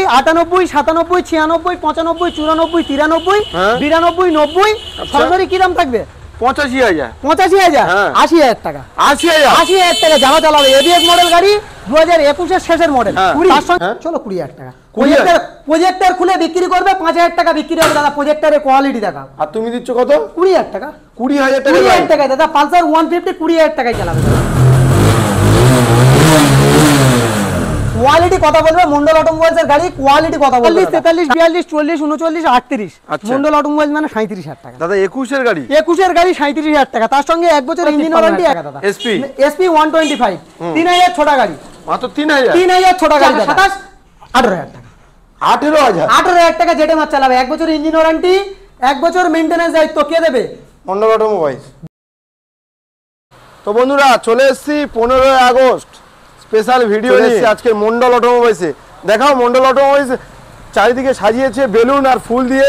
98, 97, 96, 95, 94, 93, 92, 90 সরাসরি কি দাম থাকবে? 85,000 85,000 80,000 টাকা 80,000 টাকা যাওয়া চালাবে। এবিএস মডেল গাড়ি 2021 এর শেষের মডেল। চলো 20,000 টাকা প্রজেক্টর খুলে বিক্রি করবে 5,000 টাকা বিক্রি হবে দাদা। প্রজেক্টরের কোয়ালিটি দেখা। আর তুমি দিচ্ছ কত? 20,000 টাকা 20,000 টাকা 20,000 টাকা দাদা। পালসার 150 20,000 টাকায় চালাবে। কোয়ালিটি কথা বলবে মন্ডল অটোমোবাইলস এর গাড়ি কোয়ালিটি কথা বলবে 43, 43, 40, 39, 38 মন্ডল অটোমোবাইলস মানে 37,000 টাকা দাদা। 21 এর গাড়ি 37,000 টাকা। তার সঙ্গে 1 বছর ইঞ্জিন ওয়ারেন্টি দাদা। SP 125 3,000 ছোট গাড়ি মাত্র 3,000 ছোট গাড়ি 27 18,000 টাকা 18,000 টাকা জেটে মাছ চালাবে। 1 বছর ইঞ্জিন ওয়ারেন্টি 1 বছর মেইনটেনেন্স দায়িত্ব কে দেবে? মন্ডল অটোমোবাইলস। তো বন্ধুরা চলে এসেছি 15 আগস্ট স্পেশাল ভিডিও নিয়ে আজকে মন্ডল অটোমোবাইলসে। দেখাও মন্ডল অটোমোবাইলস চারিদিকে সাজিয়েছে বেলুন আর ফুল দিয়ে।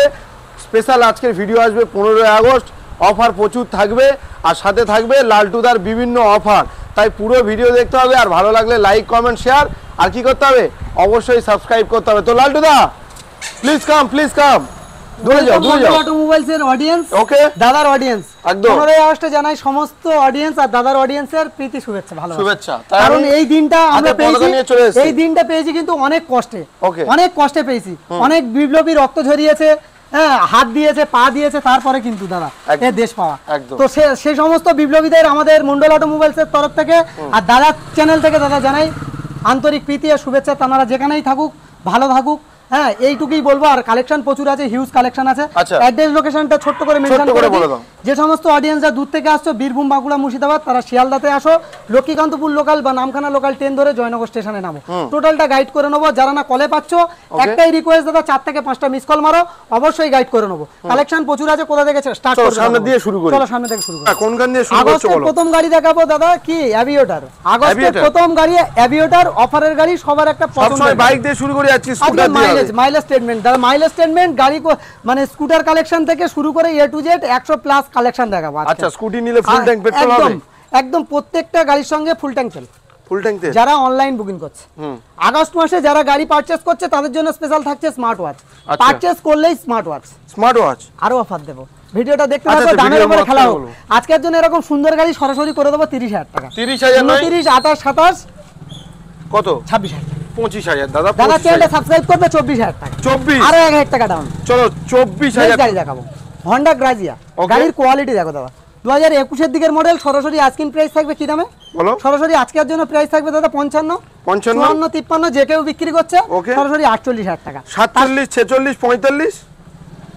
স্পেশাল আজকের ভিডিও আসবে 15 আগস্ট। অফার প্রচুর থাকবে আর সাথে থাকবে লালটুদার বিভিন্ন অফার। তাই পুরো ভিডিও দেখতে হবে আর ভালো লাগলে লাইক কমেন্ট শেয়ার আর কি করতে হবে অবশ্যই সাবস্ক্রাইব করতে হবে। তো লালটুদা প্লিজ কাম দূরে যাও অটোমোবাইলস এর অডিয়েন্স ওকে দাদার অডিয়েন্স একদম 15 আগস্টে জানাই সমস্ত অডিয়েন্স আর দাদার অডিয়েন্সের প্রীতি শুভেচ্ছা ভালোবাসা শুভেচ্ছা। কারণ এই দিনটা আমরা পেয়েছি এই দিনটা পেয়েছি কিন্তু অনেক কষ্টে পেয়েছি। অনেক বিপ্লবী রক্ত ঝরিয়েছে হ্যাঁ হাত দিয়েছে পা দিয়েছে তারপরে কিন্তু দাদা এই দেশ পাওয়া। তো সেই সমস্ত বিপ্লবীদের আমাদের মন্ডল অটোমোবাইলস এর তরফ থেকে আর দাদার চ্যানেল থেকে দাদা জানাই আন্তরিক প্রীতি আর শুভেচ্ছা। তারা যেখানেই থাকুক ভালো থাকুক হ্যাঁ এইটুকুই বলবো। আর কালেকশন প্রচুর আছে হিউজ কালেকশন আছে। অ্যাড্রেস লোকেশনটা ছোট্ট করে মেনশন করে দিই। যে সমস্ত অডিয়েন্সরা দূর থেকে আসছো বীরভূম বাঁকুড়া মুর্শিদাবাদ তারা শিয়ালদাতে আসো লক্ষ্মীকান্তপুর লোকাল বা নামখানা লোকাল ট্রেন ধরে জয়নগর স্টেশনে নামো। টোটালটা গাইড করে নেবো। যারা না কলে পাচ্ছ একটাই রিকোয়েস্ট দাদা 4 থেকে 5টা মিস কল মারো অবশ্যই গাইড করে নেবো। কালেকশন প্রচুর আছে। কোথা থেকে স্টার্ট করব? সামনে দিয়ে শুরু করি। চলো সামনে থেকে শুরু করি। কোন গান দিয়ে শুরু করছো বলো? প্রথম গাড়ি দেখাবো দাদা কি অ্যাভিয়েটর। আগস্টের প্রথম গাড়ি অ্যাভিয়েটর অফারের গাড়ি সবার একটা পছন্দ। সবসময় বাইক দিয়ে শুরু করে যাচ্ছি স্কুটার দিয়ে মাইলেজ স্টেটমেন্ট দাদা মাইলেজ স্টেটমেন্ট গাড়ি মানে স্কুটার কালেকশন থেকে শুরু করে A to Z 100 plus collection দেখাবো। আচ্ছা স্কুটি নিলে ফুল ট্যাঙ্ক পেট্রোল হবে একদম প্রত্যেকটা গাড়ির সঙ্গে ফুল ট্যাঙ্ক তেল তেল। যারা অনলাইন বুকিং করছে আগস্ট মাসে যারা গাড়ি পারচেজ করছে তাদের জন্য স্পেশাল থাকছে স্মার্ট ওয়াচ। পারচেজ করলেই স্মার্ট ওয়াচ আরো অফার দেবো। ভিডিওটা দেখতে থাকো দামের উপরে খেলা হোক। আজকের জন্য এরকম সুন্দর গাড়ি সরাসরি করে দেবো 30,000 টাকা। 30,000 29, 28, 27 কত? 26,000 25,000 দাদা। দাদা চ্যানেলটা সাবস্ক্রাইব করবে 24,000 টাকা 24 আরো 1,000 টাকা ডাউন। চলো 24,000 গাড়ি দেখাবো হন্ডা গ্রাজিয়া। গাড়ির কোয়ালিটি দেখো দাদা 2021 এর দিকের মডেল। সরাসরি আজকিন প্রাইস থাকবে কি দামে বলো? সরাসরি আজকের জন্য প্রাইস থাকবে দাদা 55, 54, 53 যে কেউ বিক্রি করছে সরাসরি 48,000 টাকা। 47, 46, 45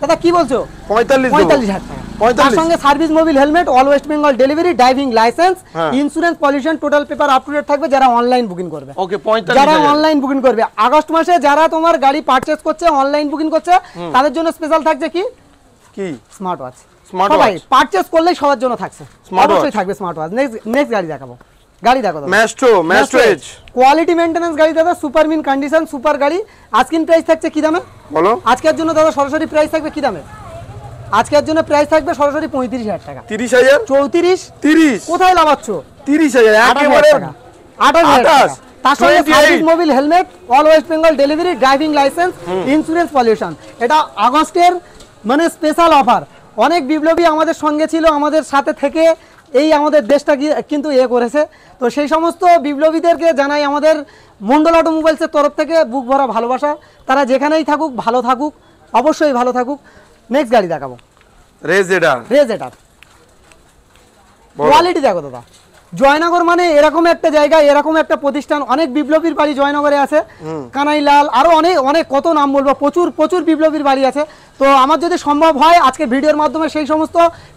দাদা কি বলছো? 45,000 টাকা। তার সঙ্গে service Mobil helmet all West Bengal delivery driving licence insurance pollution total paper up to date থাকবে যারা অনলাইন বুকিং করবে। ওকে 45,000 যারা অনলাইন বুকিং করবে আগস্ট মাসে যারা তোমার গাড়ি পারচেজ করছে অনলাইন বুকিং করছে তাদের জন্য স্পেশাল থাকছে কি স্মার্ট ওয়াচ। সবাই পারচেজ করলেই সবার জন্য থাকছে অবশ্যই থাকবে স্মার্ট ওয়াচ। নেক্সট গাড়ি দেখাবো। গাড়ি দেখো ম্যাস্ট্রো এজ কোয়ালিটি মেইনটেনেন্স গাড়ি দাদা সুপার মিন কন্ডিশন সুপার গাড়ি। আজকের প্রাইস থাকছে কি দামে বলো? আজকের জন্য দাদা সরাসরি প্রাইস থাকবে কি দামে? আজকের জন্য প্রাইস থাকবে সরাসরি 35,000 টাকা। 30,000 34 30 কোথায় লাগাচ্ছ? 30,000 একেবারে 28,000 টাকা। তার সঙ্গে service Mobil helmet all West Bengal delivery driving licence insurance pollution. এটা আগস্টের মানে স্পেশাল অফার। অনেক বিপ্লবী আমাদের সঙ্গে ছিল আমাদের সাথে থেকে এই আমাদের দেশটা কিন্তু করেছে। তো সেই সমস্ত বিপ্লবীদেরকে জানাই আমাদের মন্ডল অটোমোবাইলসের তরফ থেকে বুক ভরা ভালোবাসা। তারা যেখানেই থাকুক ভালো থাকুক অবশ্যই ভালো থাকুক। নেক্সট গাড়ি দেখাবো রেজেডার। কোয়ালিটি দেখো দাদা জয়নগর মানে এরকম একটা জায়গা এরকম একটা প্রতিষ্ঠান। অনেক বিপ্লবীর বাড়ি জয়নগরে আছে কানাইলাল আরো অনেক কত নাম বলবো প্রচুর বিপ্লবীর বাড়ি আছে। তো আমার যদি সম্ভব হয় আজকে ভিডিওর মাধ্যমে সেই সমস্ত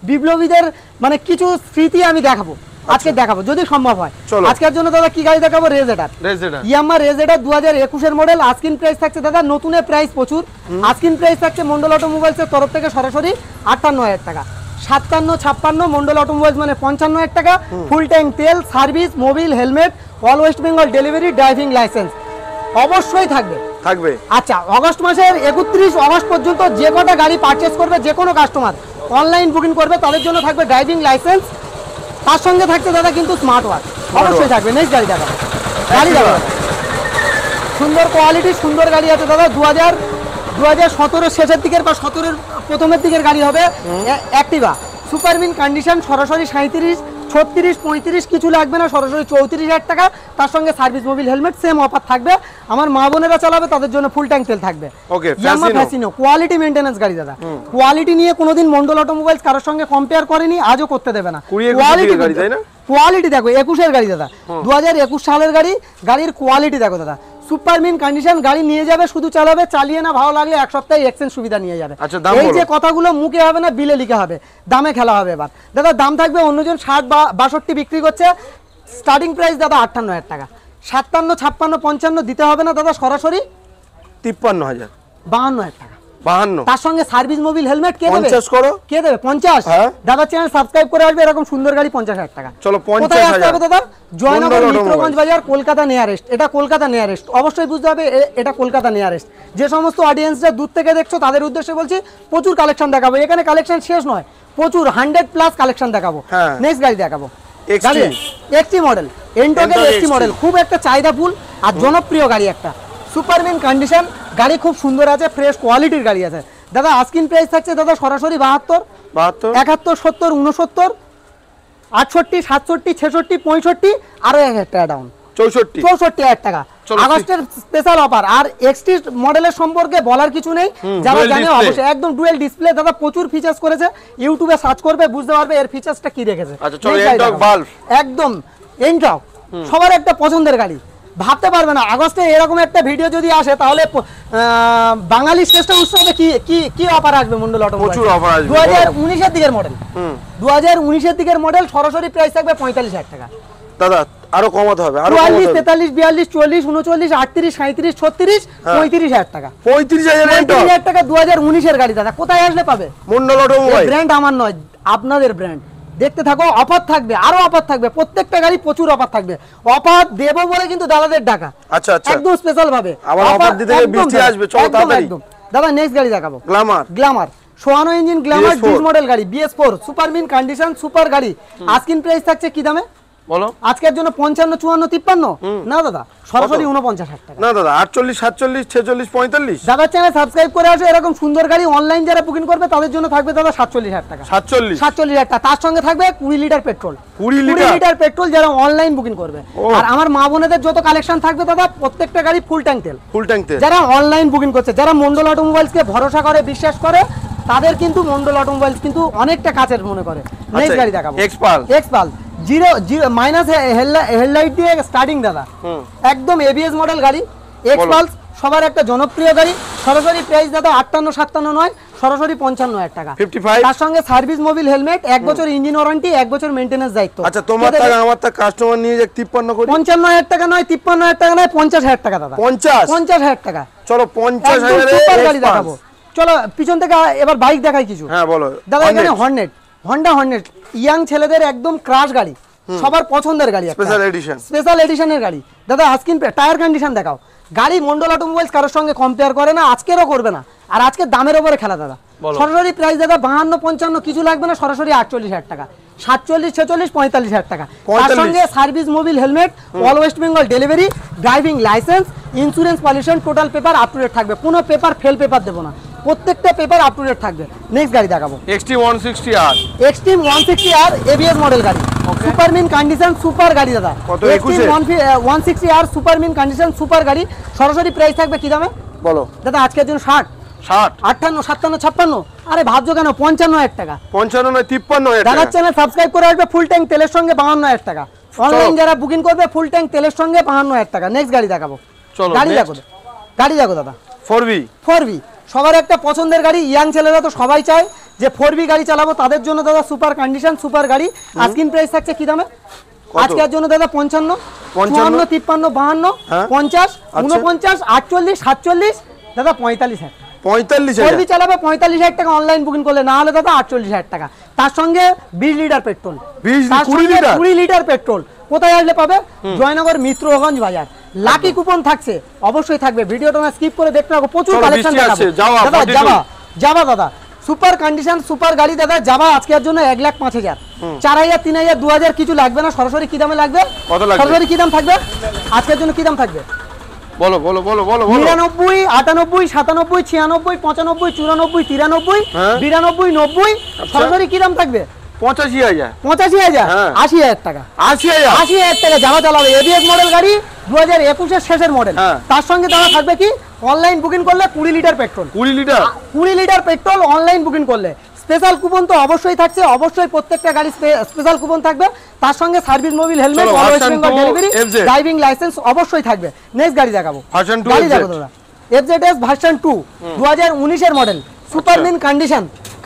বিপ্লবীদের মানে কিছু স্মৃতি আমি দেখাবো আজকে দেখাবো যদি সম্ভব হয়। আজকের জন্য দাদা কি গাড়ি দেখাবো? রেজেডার ইয়ামাহা রেজেডার 2021 এর মডেল। আজকিন প্রাইস থাকছে দাদা নতুনের প্রাইস প্রচুর। আজকিন প্রাইস থাকছে মন্ডল অটোমোবাইলসের তরফ থেকে সরাসরি 58,000 টাকা। 57, 56 মন্ডল অটোমোবাইলস মানে 55,000 টাকা। ফুল ট্যাঙ্ক তেল service Mobil helmet all West Bengal delivery driving licence অবশ্যই থাকবে। আচ্ছা আগস্ট মাসের 31 আগস্ট পর্যন্ত যে কটা গাড়ি পারচেজ করবে যে কোনো কাস্টমার অনলাইন বুকিং করবে তাদের জন্য থাকবে ড্রাইভিং লাইসেন্স। তার সঙ্গে থাকছে দাদা কিন্তু স্মার্ট ওয়াচ অবশ্যই থাকবে। নেক্সট গাড়ি দেখাবো। গাড়ি দেখাবো সুন্দর কোয়ালিটি সুন্দর গাড়ি আছে দাদা। 2017 শেষের দিকের বা 17 প্রথমের দিকের গাড়ি হবে অ্যাক্টিভা সুপার মিন কন্ডিশন, সরাসরি 37 36 35 কিছু লাগবে না, সরাসরি 34,000 টাকা। তার সঙ্গে service Mobil helmet same offer থাকবে। আমার মা বোনেরা চালাবে তাদের জন্য ফুল ট্যাঙ্ক তেল থাকবে। ওকে, ফ্যাসিনো কোয়ালিটি মেইনটেনেন্স গাড়ি দাদা। কোয়ালিটি নিয়ে কোনোদিন মন্ডল অটোমোবাইলস কারোর সঙ্গে কম্পেয়ার করেনি, আজও করতে দেবে না। কোয়ালিটি গাড়ি তাই না? কোয়ালিটি দেখো 21 এর গাড়ি দাদা, 2021 সালের গাড়ি। গাড়ির কোয়ালিটি দেখো দাদা, সুপার মিন কন্ডিশন। গাড়ি নিয়ে যাবে, শুধু চালাবে, চালিয়ে না ভালো লাগলে 1 সপ্তাহে এক্সচেঞ্জ সুবিধা নিয়ে যাবে। এই যে কথাগুলো মুখে হবে না, বিলে লিখা হবে, দামে খেলা হবে। এবার দাদা দাম থাকবে, অন্যজন 60 বা 62 বিক্রি করছে, স্টার্টিং প্রাইস দাদা 58,000 টাকা। 57 56 55 দিতে হবে না দাদা, সরাসরি 53,000 52,000 টাকা। 52 তার সঙ্গে সার্ভিস মোবিল হেলমেট কে দেবে? 50 করো। কে দেবে? 50। দাদা চ্যানেল সাবস্ক্রাইব করে আসবে, এরকম সুন্দর গাড়ি 50,000 টাকা। চলো 50,000। কোথায় আসতে হবে দাদা? জয়নগর মিত্রগঞ্জ বাজার, কলকাতা নিয়ারেস্ট। এটা কলকাতা নিয়ারেস্ট, অবশ্যই বুঝতে হবে এটা কলকাতা নিয়ারেস্ট। যে সমস্ত অডিয়েন্সরা দূর থেকে দেখছো তাদের উদ্দেশ্যে বলছি, প্রচুর কালেকশন দেখাবো এখানে। কালেকশন শেষ নয়, প্রচুর 100+ কালেকশন দেখাবো। নেক্সট গাড়ি দেখাবো, এক্সটি মডেল, এন্টকের এক্সটি মডেল। খুব একটা চাহিদাফুল আর জনপ্রিয় গাড়ি একটা। সুপার মিন কন্ডিশন গাড়ি, খুব সুন্দর আছে, ফ্রেশ কোয়ালিটির গাড়ি আছে দাদা। আস্কিং প্রাইস থাকছে দাদা সরাসরি 72 71 70 69 68 67 66 65, আরো 1,000 টাকা ডাউন, 64,000 টাকা আগস্টের স্পেশাল অফার। আর এক্সটি মডেলের সম্পর্কে বলার কিছু নেই, যারা জানে অবশ্যই। একদম ডুয়েল ডিসপ্লে দাদা, প্রচুর ফিচার্স করেছে, ইউটিউবে সার্চ করবে বুঝতে পারবে এর ফিচার্সটা কি রেখেছে। একদম এনটক সবার একটা পছন্দের গাড়ি, ভাবতে পারবে না। আগস্টে এরকম একটা ভিডিও যদি আসে তাহলে বাঙালি শ্রেষ্ঠ উৎসবে কি কি কি অফার আসবে মন্ডল অটোমোবাইল। 2019 এর দিকের মডেল, 2019 এর দিকের মডেল, সরাসরি প্রাইস থাকবে 45,000 টাকা দাদা। আরো কমাতে হবে, আরো 44 43 42 40 39 38 37 36 35,000 টাকা। 35,000 টাকা 2019 এর গাড়ি দাদা। কোথায় আসলে পাবে? মন্ডল অটোমোবাইল। ব্র্যান্ড আমার নয়, আপনাদের ব্র্যান্ড। দেখতে থাকো, অফার থাকবে, আরো অফার থাকবে, প্রত্যেকটা গাড়ি প্রচুর অফার থাকবে। অফার দেব বলে কিন্তু দাদাদের ডাকা। আচ্ছা আচ্ছা, একদম স্পেশাল ভাবে আবার অফার দিতে গেলে বৃষ্টি আসবে। চলো তাড়াতাড়ি দাদা নেক্সট গাড়ি দেখাবো, গ্ল্যামার। সোয়ানো ইঞ্জিন গ্ল্যামার ডিস মডেল গাড়ি, BS4 super mint condition super গাড়ি। আস্কিং প্রাইস থাকছে কি দামে বলো? আজকের জন্য 55 54 53 না দাদা, সরাসরি 49,000 টাকা। না দাদা 48 47 46 45। দাদা চ্যানেল সাবস্ক্রাইব করে আসো, এরকম সুন্দর গাড়ি অনলাইন যারা বুকিং করবে তাদের জন্য থাকবে দাদা 47,000 টাকা। 47,000 টাকা। তার সঙ্গে থাকবে 20 লিটার পেট্রোল, 20 লিটার পেট্রোল যারা অনলাইন বুকিং করবে। আর আমার মা বোনেদের যত কালেকশন থাকবে দাদা, প্রত্যেকটা গাড়ি ফুল ট্যাঙ্ক তেল। যারা অনলাইন বুকিং করছে, যারা মন্ডল অটোমোবাইলসকে ভরসা করে বিশ্বাস করে, তাদের কিন্তু মন্ডল অটোমোবাইলস কিন্তু অনেকটা কাছের মনে করে। নেক্সট গাড়ি দেখাবো, এক্সপাল জিরো মাইনাস হেডলাইট দিয়ে স্টার্টিং দাদা, একদম এবিএস মডেল গাড়ি। এক্সপালস সবার একটা জনপ্রিয় গাড়ি। সরাসরি প্রাইস দাদা 58 57 নয়, সরাসরি 55,000 টাকা। 55। তার সঙ্গে সার্ভিস মোবিল হেলমেট, 1 বছর ইঞ্জিন ওয়ারেন্টি, 1 বছর মেইনটেনেন্স দায়িত্ব। আচ্ছা তোমার টাকা আমার টাকা কাস্টমার নিয়ে যাক 53 করি। 55,000 টাকা নয়, 53,000 টাকা নয়, 50,000 টাকা দাদা। 50,000 টাকা। চলো 50,000 এর গাড়ি দেখাবো। চলো পিছন থেকে এবার বাইক দেখাই কিছু। হ্যাঁ বলো দাদা। এখানে হন্ডা হর্নেট, ইয়াং ছেলেদের একদম ক্রাশ গাড়ি, সবার পছন্দের গাড়ি, স্পেশাল এডিশনের গাড়ি দাদা। আজকিন টায়ার কন্ডিশন দেখাও। গাড়ি মন্ডল অটোমোবাইলস কারোর সঙ্গে কম্পেয়ার করে না, আজকেরও করবে না। আর আজকে দামের উপরে খেলা দাদা। সরাসরি প্রাইস দাদা 52 55 কিছু লাগবে না, সরাসরি 48,000 টাকা। 47 46 45,000 টাকা। তার সঙ্গে service Mobil helmet, all West Bengal delivery, driving licence, insurance pollution, total paper up to date থাকবে। কোনো পেপার ফেল পেপার দেবো না, প্রত্যেকটা পেপার আপ টু ডেট থাকবে। নেক্সট গাড়ি দেখাবো, Xtreme 160R। Xtreme 160R ABS model গাড়ি, সুপার মিন কন্ডিশন সুপার গাড়ি দাদা। এক্সট্রিম 160R super mint condition super গাড়ি। সরাসরি প্রাইস থাকবে কি দামে বলো দাদা? আজকের জন্য 60 58 57 56। আরে ভাবছো কেন? 55,000 টাকা। 55 নয় 53,000 টাকা। দাদা চ্যানেল সাবস্ক্রাইব করে আসবে, ফুল ট্যাঙ্ক তেলের সঙ্গে 52,000 টাকা। অনলাইন যারা বুকিং করবে ফুল ট্যাঙ্ক তেলের সঙ্গে 52,000 টাকা। নেক্সট গাড়ি দেখাবো। গাড়ি দেখো দাদা, 4V সবার একটা পছন্দের গাড়ি। ইয়াং ছেলেরা তো সবাই চায় যে 4V গাড়ি চালাবো, তাদের জন্য দাদা সুপার কন্ডিশন সুপার গাড়ি। আস্কিং প্রাইস থাকছে কি দামে আজকের জন্য দাদা? 55 54 53 52 50 49 48 47 দাদা 45,000 4V চালাবে 45,000 টাকা অনলাইন বুকিং করলে, না হলে দাদা 48,000 টাকা। তার সঙ্গে 20 লিটার পেট্রোল, 20 লিটার পেট্রোল। কোথায় আসলে পাবে? জয়নগর মিত্রগঞ্জ বাজার। লাকি কুপন থাকছে, অবশ্যই থাকবে। ভিডিওটা না স্কিপ করে দেখতে হবে, প্রচুর কালেকশন দেখাবো দাদা। যাবা দাদা সুপার কন্ডিশন সুপার গাড়ি দাদা। যাবা আজকের জন্য 1,05,000 4,000 3,000 2,000 কিছু লাগবে না। সরাসরি কি দামে লাগবে? সরাসরি কি দাম থাকবে আজকের জন্য? কি দাম থাকবে বলো বলো বলো বলো বলো 99 98 97 96 95 94 93 92 90 সরাসরি কি দাম থাকবে 85,000 85,000 হ্যাঁ। 80,000 টাকা 80,000 80,000 টাকা যারা চালাবে এবিএস মডেল গাড়ি 2021 এর শেষের মডেল হ্যাঁ। তার সঙ্গে দাদা থাকবে কি অনলাইন বুকিং করলে 20 litre petrol 20 litre 20 litre petrol online booking করলে স্পেশাল কুপন তো অবশ্যই থাকছে, অবশ্যই প্রত্যেকটা গাড়ি স্পেশাল কুপন থাকবে, তার সঙ্গে সার্ভিস মোবিল হেলমেট চলো, West version Bengal 2 delivery FZ driving licence অবশ্যই থাকবে। নেক্সট গাড়ি দেখাবো ভার্সন 2 গাড়ি দেখো দাদা এফজেডএস ভার্সন 2 2019 এর মডেল সুপার মিন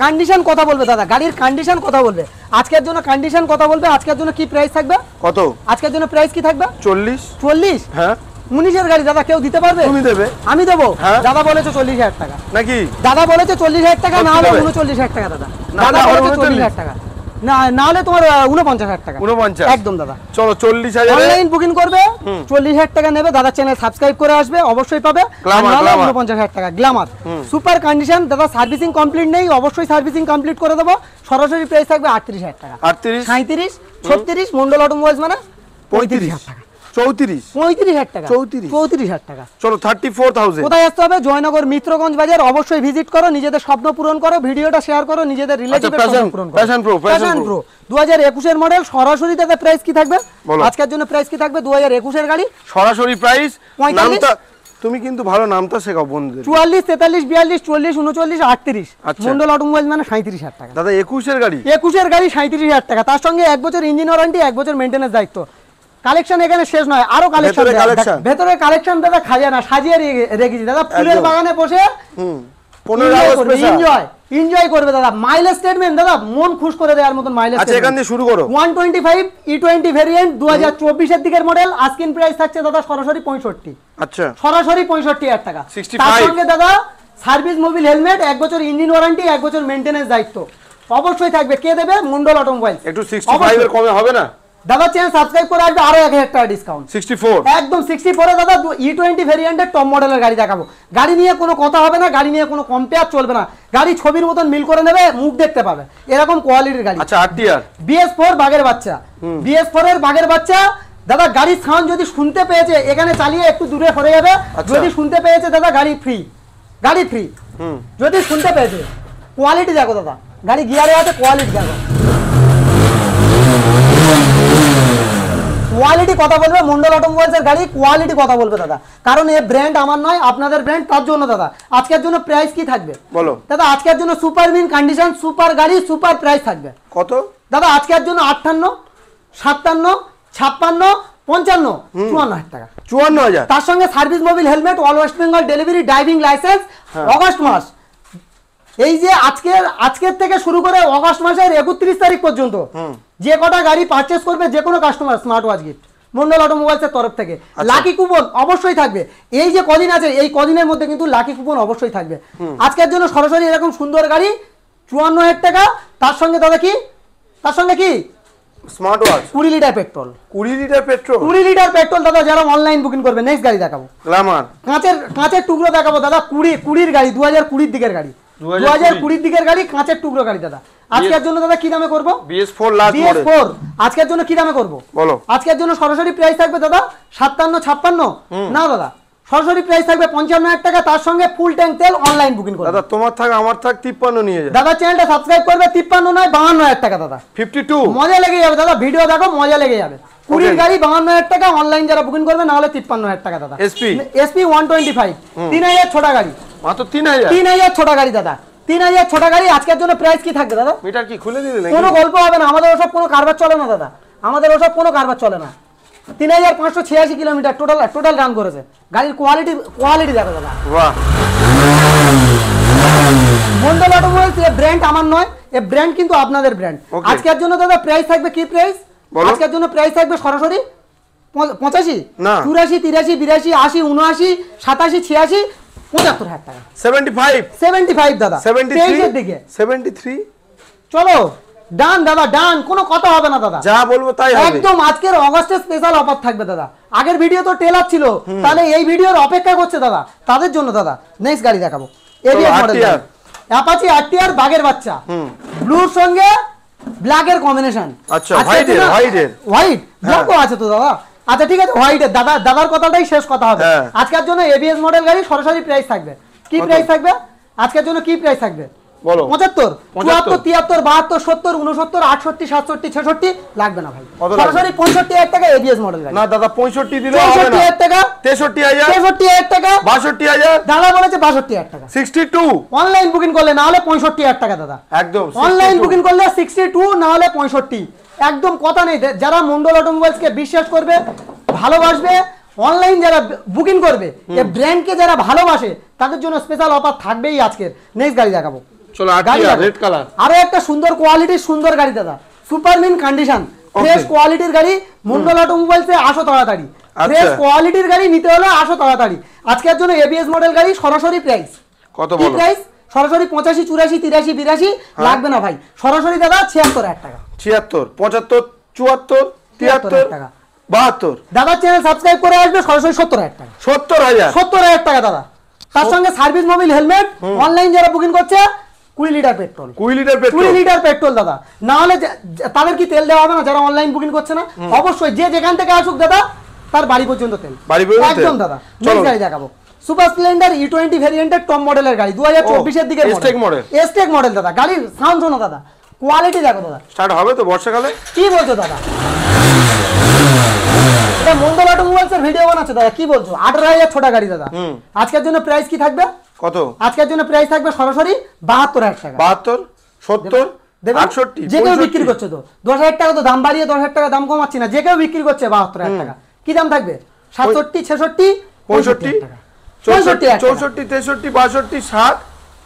কন্ডিশন কথা বলবে দাদা, গাড়ির কন্ডিশন কথা বলবে, আজকের জন্য কন্ডিশন কথা বলবে। আজকের জন্য কি প্রাইস থাকবে? কত আজকের জন্য প্রাইস কি থাকবে? 40 হ্যাঁ 19 এর গাড়ি দাদা কেউ দিতে পারবে? তুমি দেবে আমি দেবো। হ্যাঁ। দাদা বলেছে 40,000 টাকা, নাকি দাদা বলেছে 40,000 টাকা, না হলে দেবে? 39,000 টাকা দাদা, না, দাদা না, বলেছে 39,000 40,000 টাকা, না হলে তোমার 49,000 টাকা 49 একদম দাদা। চলো 40,000 অনলাইন বুকিং করবে 40,000 টাকা নেবে দাদা, চ্যানেল সাবস্ক্রাইব করে আসবে অবশ্যই পাবে। Glamour, Glamour। 49,000 টাকা গ্ল্যামার সুপার কন্ডিশন দাদা, সার্ভিসিং কমপ্লিট নেই, অবশ্যই সার্ভিসিং কমপ্লিট করে দেবো। সরাসরি প্রাইস থাকবে 38,000 টাকা, 38 37 36 মন্ডল অটোমোবাইলস মানে 35,000 টাকা, 34 টাকা 34 34,000 টাকা। চলো 34,000 কোথায় আসতে হবে? জয়নগর মিত্রগঞ্জ বাজার, অবশ্যই ভিজিট করো, নিজেদের স্বপ্ন পূরণ করো, ভিডিওটা শেয়ার করো, নিজেদের রিলেটিভের স্বপ্ন পূরণ করো। Passion Pro, Passion Pro 2021 এর মডেল, সরাসরি দাদা প্রাইস কি থাকবে? বলো। আজকের জন্য প্রাইস কি থাকবে? 2021 এর গাড়ি সরাসরি প্রাইস 45 নামটা তুমি কিন্তু ভালো নামটা শেখাও বন্ধুদের। 44 43 42 40 39 38 আচ্ছা। মন্ডল অটোমোবাইল মানে 37,000 টাকা। দাদা 21 এর গাড়ি 21 এর গাড়ি 37,000 টাকা, তার সঙ্গে 1 বছর ইঞ্জিন ওয়ারেন্টি, 1 বছর মেইনটেনেন্স দায়িত্ব। কালেকশন এখানে শেষ নয়, আরো কালেকশন ভেতরে collection। ভেতরে কালেকশন দাদা খাজানা সাজিয়ে রেখেছি দাদা, ফুলের একদম। বাগানে বসে 15 আগস্ট স্পেশাল এনজয় করবে দাদা। মাইলেজ স্টেটমেন্ট দাদা মন খুশ করে দেওয়ার মতন মাইলেজ। আচ্ছা এখান দিয়ে শুরু করো। 125 E20 ভেরিয়েন্ট 2024 এর দিকের মডেল, আস্কিং প্রাইস থাকছে দাদা সরাসরি 65, আচ্ছা সরাসরি 65,000 টাকা। 65 তার সঙ্গে দাদা সার্ভিস মোবিল হেলমেট, 1 বছর ইঞ্জিন ওয়ারেন্টি, 1 বছর মেইনটেনেন্স দায়িত্ব অবশ্যই থাকবে। কে দেবে? মন্ডল অটোমোবাইল। একটু 65 এর কমে হবে না? দাদা চ্যানেল সাবস্ক্রাইব করে আসবে, আরো 1,000 টাকা ডিসকাউন্ট। 64 একদম 64 দাদা E20 ভেরিয়েন্টের টপ মডেলের গাড়ি দেখাবো। গাড়ি নিয়ে কোনো কথা হবে না, গাড়ি নিয়ে কোনো কম্পেয়ার চলবে না, গাড়ি ছবির মতন মিল করে নেবে, মুখ দেখতে পাবে, এরকম কোয়ালিটির গাড়ি। আচ্ছা RTR BS4 বাগের বাচ্চা, BS4 এর বাগের বাচ্চা দাদা, গাড়ির সাউন্ড যদি শুনতে পেয়েছে এখানে চালিয়ে একটু দূরে সরে যাবে, আচ্ছা। যদি শুনতে পেয়েছে দাদা গাড়ি ফ্রি, গাড়ি ফ্রি যদি শুনতে পেয়েছে। কোয়ালিটি দেখো দাদা, গাড়ি গিয়ারে আছে, কোয়ালিটি দেখো, কোয়ালিটি কথা বলবে। মন্ডল অটোমোবাইলসের গাড়ি কোয়ালিটি কথা বলবে দাদা, কারণ এই ব্র্যান্ড আমার নয়, আপনাদের ব্র্যান্ড, তার জন্য দাদা আজকের জন্য প্রাইস কি থাকবে বলো দাদা? আজকের জন্য সুপার মিন কন্ডিশন সুপার গাড়ি সুপার প্রাইস থাকবে কত দাদা? আজকের জন্য 58 57 56 55 54,000 টাকা, 54,000 তার সঙ্গে service Mobil helmet, all West Bengal delivery, driving licence. August মাস, এই যে আজকের থেকে শুরু করে অগস্ট মাসের 31 তারিখ পর্যন্ত যে কটা গাড়ি পারচেস করবে যে কোনো customer smart watch gift Mondal অটোমোবাইলসের তরফ থেকে। লাকি কুপন অবশ্যই থাকবে, এই যে কদিন আছে এই কদিনের মধ্যে কিন্তু লাকি কুপন অবশ্যই থাকবে। আজকের জন্য সরাসরি এরকম সুন্দর গাড়ি 54,000 টাকা, তার সঙ্গে দাদা কি, তার সঙ্গে কি smart watch 20 litre petrol, 20 litre petrol 20 litre petrol দাদা, যারা অনলাইন বুকিং করবে। নেক্সট গাড়ি দেখাবো গ্ল্যামার, কাঁচের টুকরো দেখাবো দাদা, 20 গাড়ি 2020 দিকের গাড়ি, 2020 দিকের গাড়ি, কাঁচের টুকরো গাড়ি দাদা। আজকের জন্য দাদা কি দামে করব? BS4 last model. BS4 আজকের জন্য কি দামে করব বলো। আজকের জন্য সরাসরি প্রাইস থাকবে দাদা 57 56 না দাদা, সরাসরি প্রাইস থাকবে 55,000 টাকা, তার সঙ্গে ফুল ট্যাঙ্ক তেল অনলাইন বুকিং করবে দাদা তোমার থাক আমার থাক 53 নিয়ে যা দাদা। চ্যানেলটা সাবস্ক্রাইব করবে, 53 নয় 52,000 টাকা দাদা, 52 মজা লেগে যাবে দাদা, ভিডিও দেখো মজা লেগে যাবে। 20 গাড়ি 52,000 টাকা, অনলাইন যারা বুকিং করবে, না হলে 53,000 টাকা দাদা। SP 125 3000 ছোটা গাড়ি, মাত্র 3000 ছোটা গাড়ি দাদা, 3000 ছোটা গাড়ি। আজকের জন্য প্রাইস কি থাকবে দাদা? মিটার কি খুলে দিলে নাকি? কোনো গল্প হবে না, আমাদের ওসব কোনো কারবার চলে না দাদা, আমাদের ওসব কোনো কারবার চলে না। 3,586 কিলোমিটার টোটাল রান করেছে। গাড়ির কোয়ালিটি দেখো দাদা। বাহ, মন্ডল অটোমোবাইলস এর ব্র্যান্ড আমার নয়, এই ব্র্যান্ড কিন্তু আপনাদের ব্র্যান্ড। আজকের জন্য দাদা প্রাইস থাকবে কি প্রাইস? আজকের জন্য প্রাইস থাকবে সরাসরি 85 না 84 83 82 80 79 87 86 75,000 টাকা, 75 দাদা, 23 এর দিকে 73 চলো ডান দাদা, ডান, কোনো কথা হবে না দাদা, যা বলবো তাই হবে। একদম আজকের অগস্টের স্পেশাল অফার থাকবে দাদা। আগের ভিডিও তো টেলার ছিল, তাহলে এই ভিডিওর অপেক্ষা করছে দাদা, তাদের জন্য দাদা। নেক্সট গাড়ি দেখাবো এবিএস মডেল অ্যাপাচি RTR বাগের বাচ্চা, ব্লুর সঙ্গে ব্ল্যাক এর কম্বিনেশন। আচ্ছা হোয়াইট ব্ল্যাকও আছে তো দাদা, আচ্ছা ঠিক আছে, হোয়াইটের দাদার কথাটাই শেষ কথা হবে। আজকের জন্য এবিএস মডেল গাড়ি সরাসরি প্রাইস থাকবে, কি প্রাইস থাকবে আজকের জন্য, কি প্রাইস থাকবে বলো? 75, 74, 73, 72, 70, 69, 68, 67, 66 লাগবে না ভাই, সরাসরি 65,000 টাকা এবিএস মডেল গাড়ি। না দাদা 65 দিলে হবে না, 65,000 টাকা, 63,000, 63,000 টাকা, 62,000, দাদা বলেছে 62,000 টাকা। 62 অনলাইন বুকিং করলে, না হলে 65,000 টাকা দাদা, একদম অনলাইন বুকিং করলে 62, না হলে 65, একদম কথা নেই। যারা মন্ডল অটোমোবাইলস কে বিশ্বাস করবে, ভালোবাসবে, অনলাইন যারা বুকিং করবে, এই ব্র্যান্ডকে যারা ভালোবাসে, তাদের জন্য স্পেশাল অফার থাকবেই আজকের। নেক্সট গাড়ি দেখাবো, চলো রেড কালার, আরো একটা সুন্দর কোয়ালিটির সুন্দর গাড়ি দাদা, সুপার মিন কন্ডিশন, ফ্রেশ কোয়ালিটির গাড়ি। মন্ডল অটোমোবাইলসে আসো তাড়াতাড়ি, ফ্রেশ কোয়ালিটির গাড়ি নিতে হলে আসো তাড়াতাড়ি। আজকের জন্য এবিএস মডেল গাড়ি সরাসরি প্রাইস কত বলো? প্রাইস সরাসরি 85, 84, 83, 82 লাগবে না ভাই, সরাসরি দাদা 76,000 টাকা, 76, 75, 74, 73 টাকা, 72। দাদা চ্যানেল সাবস্ক্রাইব করে আসবে সরাসরি 70,000 টাকা, 70,000 টাকা দাদা। তার সঙ্গে সার্ভিস মোবিল হেলমেট, অনলাইন যারা বুকিং করছে 20 লিটার পেট্রোল, 20 লিটার পেট্রোল দাদা। না হলে তাদের কি তেল দেওয়া হবে না যারা অনলাইন বুকিং করছে না? অবশ্যই, যে যেখান থেকে আসুক দাদা তার বাড়ি পর্যন্ত তেল, একদম দাদা। নেক্সট গাড়ি দেখাবো, সুপার স্প্লেন্ডার E20 ভেরিয়েন্টের টপ মডেলের গাড়ি, 2024 এর দিকে এসটেক মডেল দাদা। গাড়ির সাউন্ড শোনো দাদা, কোয়ালিটি দেখো দাদা। স্টার্ট হবে তো বর্ষাকালে? কি বলছো দাদা? এটা মন্ডল অটোমোবাইলস এর ভিডিও বানাচ্ছে দাদা, কি বলছো? 18,000 ছোট গাড়ি দাদা। আজকের জন্য প্রাইস কি থাকবে? কত? আজকের জন্য প্রাইস থাকবে সরাসরি 72,000 টাকা। 72, 70, 68, যে কেউ বিক্রি করছে তো 10,000 টাকা তো দাম বাড়িয়ে 10,000 টাকা দাম কমাচ্ছি না, যে কেউ বিক্রি করছে 72,000 টাকা। কি দাম থাকবে? 67, 66, 65, 64, 64, 63, 62, 60,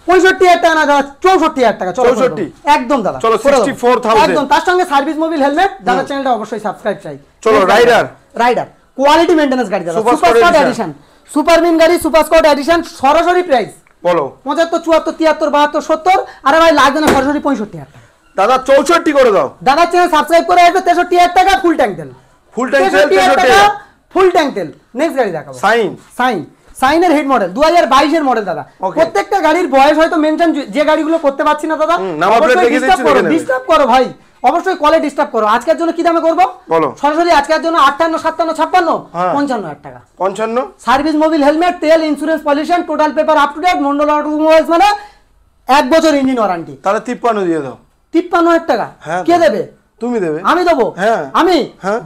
65,000 টাকা না দাদা, 64,000 টাকা। চলো 64, একদম দাদা, চলো 64,000 একদম। তার সঙ্গে সার্ভিস মোবিল হেলমেট, দাদা চ্যানেলটা অবশ্যই সাবস্ক্রাইব চাই। চলো রাইডার কোয়ালিটি মেইনটেনেন্স গাড়ি দাদা, super super squad squad edition, super mint গাড়ি, সুপার স্কোয়াড এডিশন, সরাসরি প্রাইস বলো? 75, 74, 73, 72, 70। আরে ভাই লাগবে না, সরাসরি 65,000 টাকা দাদা। 64 করে দাও, দাদা চ্যানেল সাবস্ক্রাইব করে আসবে। 63,000 টাকা ফুল ট্যাঙ্ক তেল, ফুল ট্যাঙ্ক তেল 63,000 ফুল ট্যাঙ্ক তেল। নেক্সট গাড়ি দেখাবো, সাইন সাইনের হিট মডেল, 2022 এর মডেল দাদা। প্রত্যেকটা গাড়ির বয়স হয়তো মেনশন, যে গাড়িগুলো করতে পারছি না দাদা, ডিস্টার্ব করো ভাই, অবশ্যই কলে ডিস্টার্ব করো। আজকের জন্য কি দামে করবো বলো? সরাসরি আজকের জন্য 58, 57, 56, 55,000 টাকা। 55, সার্ভিস মোবিল হেলমেট, তেল, insurance, pollution, total paper up to date. Mondal automobiles মানে 1 বছর ইঞ্জিন ওয়ারেন্টি। তাহলে 53 দিয়ে দাও। 53,000 টাকা কে দেবে? তুমি দেবে? আমি দেবো। আমি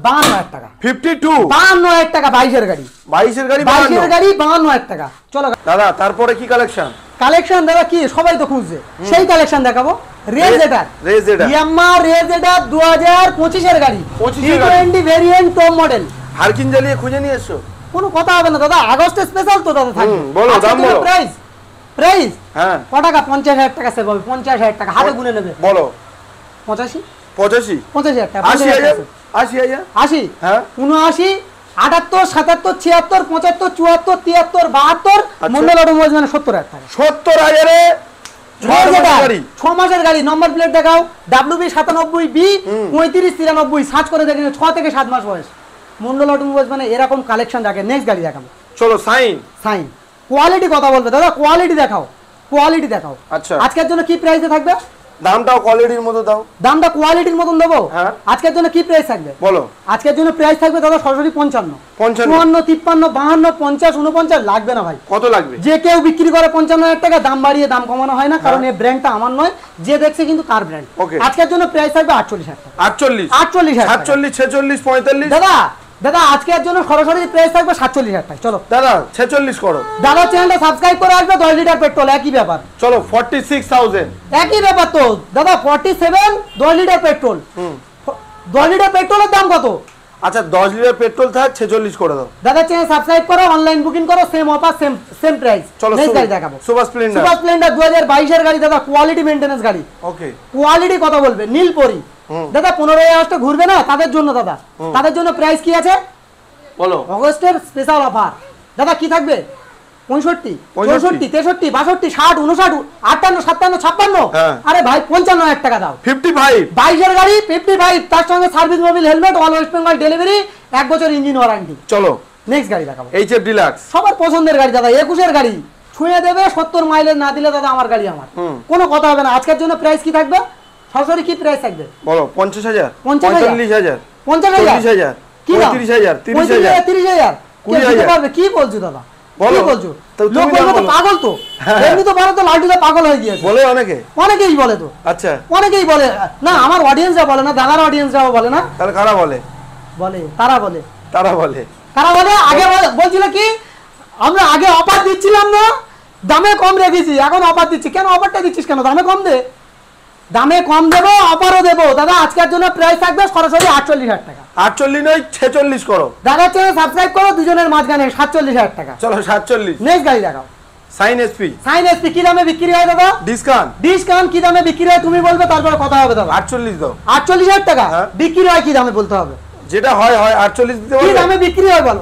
52,000 টাকা। 52, 52,000 টাকা। 22 এর গাড়ি, 52,000 টাকা। চলো দাদা, তারপরে কি কালেকশন? কালেকশন দাদা কি সবাই তো খুঁজছে, সেই কালেকশন দেখাবো। রেজেটার, ইয়ামাহা রেজেটার 2025 এর গাড়ি, E20 ভেরিয়েন্ট টপ মডেল। হারকিন জ্বালিয়ে খুঁজে নিয়ে এসছো? কোনো কথা হবে না দাদা, আগস্টে স্পেশাল তো দাদা থাকবে। বলো দাম বলো। প্রাইস ক টাকা? 50,000 টাকা সেভ হবে, 50,000 টাকা হাতে গুনে নেবে। বলো 85, 85, 50,000 টাকা, 80,000, 80,000, 80, 79, 78, 77, 76, 75, 74, 73, 72। মন্ডল অটোমোবাইলস মানে 70,000 টাকা। 70,000 এ 6 মাসের গাড়ি। নম্বর প্লেট দেখাও, WB97B 3593, সার্চ করে দেখেন, 6 থেকে 7 মাস বয়স। মন্ডল অটোমোবাইলস মানে এরকম কালেকশন থাকে। নেক্সট গাড়ি দেখাবো, চলো সাইন। কোয়ালিটি কথা বলবে দাদা, কোয়ালিটি দেখাও। আচ্ছা, আজকের জন্য কি প্রাইসে থাকবে? দামটাও কোয়ালিটির মতো দাও। দামটা কোয়ালিটির মতন দেবো। আজকের জন্য কি প্রাইস থাকবে বলো? আজকের জন্য প্রাইস থাকবে দাদা সরাসরি 55, 54, 53, 52, 50, 49 লাগবে না ভাই। কত লাগবে? যে কেউ বিক্রি করে 55,000 টাকা, দাম বাড়িয়ে দাম কমানো হয় না, কারণ এই ব্র্যান্ডটা আমার নয়, যে দেখছে কিন্তু তার ব্র্যান্ড। আজকের জন্য প্রাইস থাকবে 48,000 টাকা। 48, 47, 46, 45। দাদা আজকের জন্য সরাসরি প্রাইস থাকবে 47,000 টাকা। চলো দাদা 46 করো। দাদা চ্যানেলটা সাবস্ক্রাইব করে আসবে। 10 লিটার পেট্রোল, একই ব্যাপার। চলো 46,000, একই ব্যাপার তো দাদা। 47, 10 লিটার পেট্রোল। 10 লিটার পেট্রোলের দাম কত? আচ্ছা 10 লিটার পেট্রোল থাক, 46 করে দাও। দাদা চ্যানেল সাবস্ক্রাইব করো, অনলাইন বুকিং করো, সেম অফার, সেম প্রাইস। চলো নেক্সট গাড়ি দেখাবো, সুপার স্প্লেন্ডার 2022 এর গাড়ি দাদা, কোয়ালিটি মেইনটেনেন্স গাড়ি। ওকে, কোয়ালিটি কথা বলবে, নীলপরি দাদা। 15 আগস্টে ঘুরবে না তাদের জন্য দাদা, তাদের জন্য প্রাইস কি আছে বলো? অগস্টের স্পেশাল অফার দাদা কি থাকবে? 65, 64, 63, 62, 60, 59, 58, 57, 56। আরে ভাই 55,000 টাকা দাও। 55, 22 এর গাড়ি 55, তার সঙ্গে service Mobil helmet, all West Bengal delivery, 1 বছর ইঞ্জিন ওয়ারেন্টি। চলো নেক্সট গাড়ি দেখাবো, HF ডিলাক্স। সবার পছন্দের গাড়ি দাদা, 21 এর গাড়ি। ছুঁয়ে দেবে 70 মাইলেজ, না দিলে দাদা আমার গাড়ি আমার, কোনো কথা হবে না। আজকের জন্য প্রাইস কি থাকবে? সরাসরি কি প্রাইস থাকবে বলো? 50,000, 45,000, 50,000, 50,000, কি দাম? 35,000, 30,000, 30,000 কে দিতে পারবে? কি বলছো দাদা? কি বলছো? লোক বলবে তো পাগল তো। এমনি তো বলে তো লালটুদা পাগল হয়ে গিয়েছে। বলে অনেকেই বলে তো। আচ্ছা, অনেকেই বলে না, আমার অডিয়েন্সরা বলে না, দাদার অডিয়েন্সরাও বলে না। তাহলে কারা বলে? তারা বলে আগে বলছিল কি আমরা আগে অফার দিচ্ছিলাম না, দামে কম রেখেছি, এখন অফার দিচ্ছি। কেন অফারটা দিচ্ছিস কেন? দামে কম দে। দামে কম দেবো, অফারও দেবো দাদা। আজকের জন্য প্রাইস থাকবে সরাসরি 48,000 টাকা। 48 নয় 46 করো। দাদা চ্যানেল সাবস্ক্রাইব করো, দুজনের মাঝখানে 47,000 টাকা। চলো 47। নেক্সট গাড়ি দেখাও। সাইন এসপি কি দামে বিক্রি হয় দাদা? ডিসকাউন্ট কি দামে বিক্রি হয় তুমি বলবে, তারপরে কথা হবে দাদা। 48 দাও। 48,000 টাকা বিক্রি হয়, কি দামে বলতে হবে? যেটা হয় 48 দিতে কি দামে বিক্রি হয় বলো?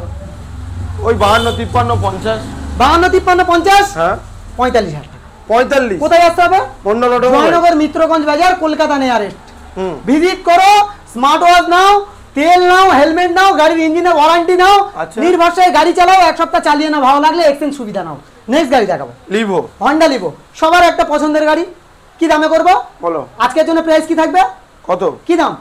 ওই 52, 53, 50। 52, 53, 50। হ্যাঁ, 45,000 টাকা। 45। কোথায় আসতে হবে? মন্ডল অটোমোবাইল, জয়নগর মিত্রগঞ্জ বাজার, কলকাতা নিয়ারেস্ট। ভিজিট করো, স্মার্ট ওয়াচ নাও, তেল নাও, হেলমেট নাও, গাড়ির ইঞ্জিনের ওয়ারেন্টি নাও, নির্ভরসায় গাড়ি চালাও, এক সপ্তাহ চালিয়ে নাও, ভালো লাগলে এক্সচেঞ্জ সুবিধা নাও। নেক্সট গাড়ি দেখাবো, লিভো, হন্ডা লিভো, সবার একটা পছন্দের গাড়ি। কি দামে করবো বলো? আজকের জন্য প্রাইস কি থাকবে? কত? কি দাম?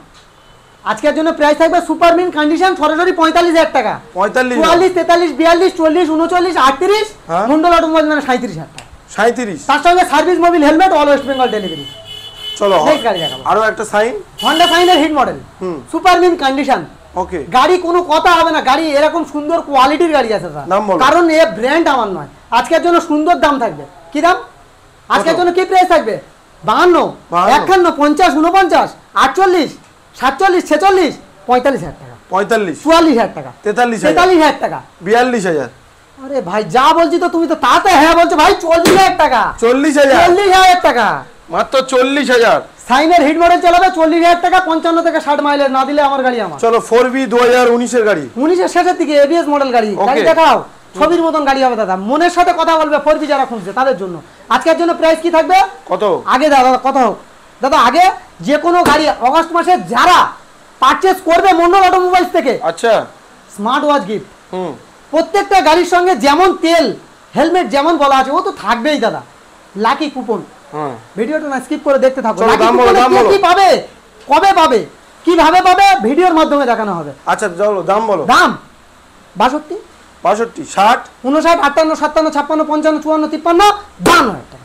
আজকের জন্য প্রাইস থাকবে সুপার মিন কন্ডিশন সরাসরি 45,000 টাকা। 45, 44, 43, 42, 40, 39, 38। মন্ডল অটোমোবাইল মানে 37,000 টাকা। 37। তার সঙ্গে service Mobil helmet, all West Bengal delivery. চলো নেক্সট গাড়ি দেখাবো, আরো একটা সাইন, হন্ডা সাইনের hit model, super mint condition. Okay, গাড়ি কোনো কথা হবে না, গাড়ি এরকম সুন্দর কোয়ালিটির গাড়ি আছে স্যার। কারণ এ ব্র্যান্ড আমার নয়। আজকের জন্য সুন্দর দাম থাকবে। কি দাম? আজকের জন্য কি প্রাইস থাকবে? 52, 51, 50, 49, 48, 47, 46, 45,000 টাকা। 45, 44,000 টাকা, 43,000 টাকা, 42,000। আরে ভাই যা বলছি তো তুমি তো তাতে হ্যাঁ বলছো ভাই। 40,000 টাকা, 40,000 টাকা, মাত্র 40,000। সাইনের হিট মডেল চালাবে 40,000 টাকা, 55 থেকে 60 মাইলের। না দিলে আমার গাড়ি আমার। চলো 4B 2019 এর গাড়ি, 19 এর শেষের দিকে এবিএস মডেল গাড়ি। গাড়ি দেখাও, ছবির মতন গাড়ি হবে দাদা। মনের সাথে কথা বলবে 4B যারা খুঁজছে তাদের জন্য। আজকের জন্য প্রাইস কি থাকবে? কত? আগে দাদা কথা হোক দাদা। আগে যে কোনো গাড়ি অগস্ট মাসে যারা পারচেজ করবে মন্ডল অটোমোবাইলস থেকে, আচ্ছা, স্মার্ট ওয়াচ গিফট। প্রত্যেকটা গাড়ির সঙ্গে যেমন তেল, হেলমেট যেমন বলা আছে ও তো থাকবেই দাদা। লাকি কুপন, ভিডিওটা না স্কিপ করে দেখতে থাকো। লাকি কুপন কি পাবে, কবে পাবে, কিভাবে পাবে, ভিডিওর মাধ্যমে দেখানো হবে। আচ্ছা চলো দাম বলো। দাম 62, 62, 60, 59, 58, 57, 56, 55, 54, 53, 52,000 টাকা।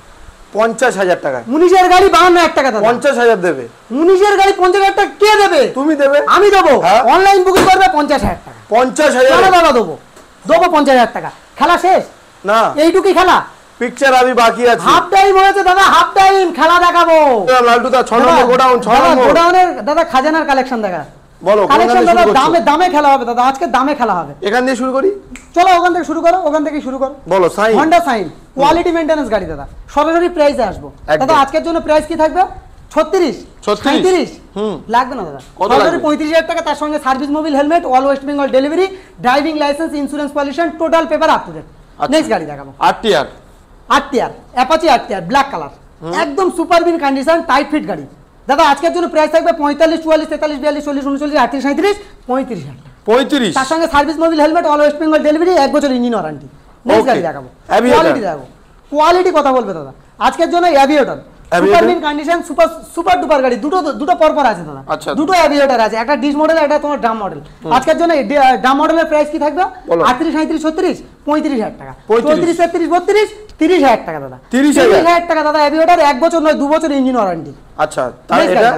50,000 টাকা। 19 এর গাড়ি 52,000 টাকা দাদা। 50,000 দেবে? 19 এর গাড়ি 50,000 টাকা কে দেবে? তুমি দেবে। আমি দেবো। অনলাইন বুকিং করবে 50,000 টাকা। 50,000 দাদা দেবো 50,000 টাকা। খেলা শেষ না, এইটুকুই খেলা। পিকচার আমি বাকি আছে। হাফ টাইম হয়েছে দাদা, হাফ টাইম। খেলা দেখাবো। লালটু দা 6 নম্বর গোডাউন, 6 নম্বর গোডাউনের দাদা খাজানার কালেকশন দেখা। বলো কালেকশন দাদা, দামে খেলা হবে দাদা। আজকে দামে খেলা হবে। এখান দিয়ে শুরু করি। চলো ওখান থেকে শুরু করো, ওখান থেকে শুরু করো। বলো। Shine, Honda Shine, quality maintenance গাড়ি দাদা। সরাসরি প্রাইসে আসবো দাদা। আজকের জন্য প্রাইস কি থাকবে? 36, 37 লাগবে না দাদা। সরাসরি 35,000 টাকা। তার সঙ্গে service Mobil helmet, all West Bengal delivery, driving licence, insurance pollution, total paper up to date. Next গাড়ি দেখাবো, RTR, Apache RTR black colour, একদম সুপার বিন কন্ডিশন, টাইট ফিট গাড়ি দাদা। আজকের জন্য প্রাইস থাকবে 45, 44, 43, 42, 40, 39, 38, 37, 35,000 টাকা। 35। তার সঙ্গে service Mobil helmet, all West Bengal delivery, 1 বছর ইঞ্জিন ওয়ারেন্টি। নেক্সট গাড়ি দেখাবো, কোয়ালিটি দেখাবো। কোয়ালিটি কথা বলবে দাদা। আজকের জন্য অ্যাভিয়েটর, সুপার বিন কন্ডিশন, সুপার ডুপার গাড়ি। দুটো পরপর আছে দাদা। দুটো অ্যাভিয়েটর আছে, একটা ডিস মডেল, একটা তোমার ড্রাম মডেল। আজকের জন্য ড্রাম মডেলের প্রাইস কি থাকবে? 38, 37, 36, 35,000 টাকা। 34, 33, 32, 30,000 টাকা দাদা। 30,000 টাকা দাদা। অ্যাভিয়েটর 1 বছর নয় 2 বছর ইঞ্জিন ওয়ারেন্টি। আচ্ছা, তাই এটা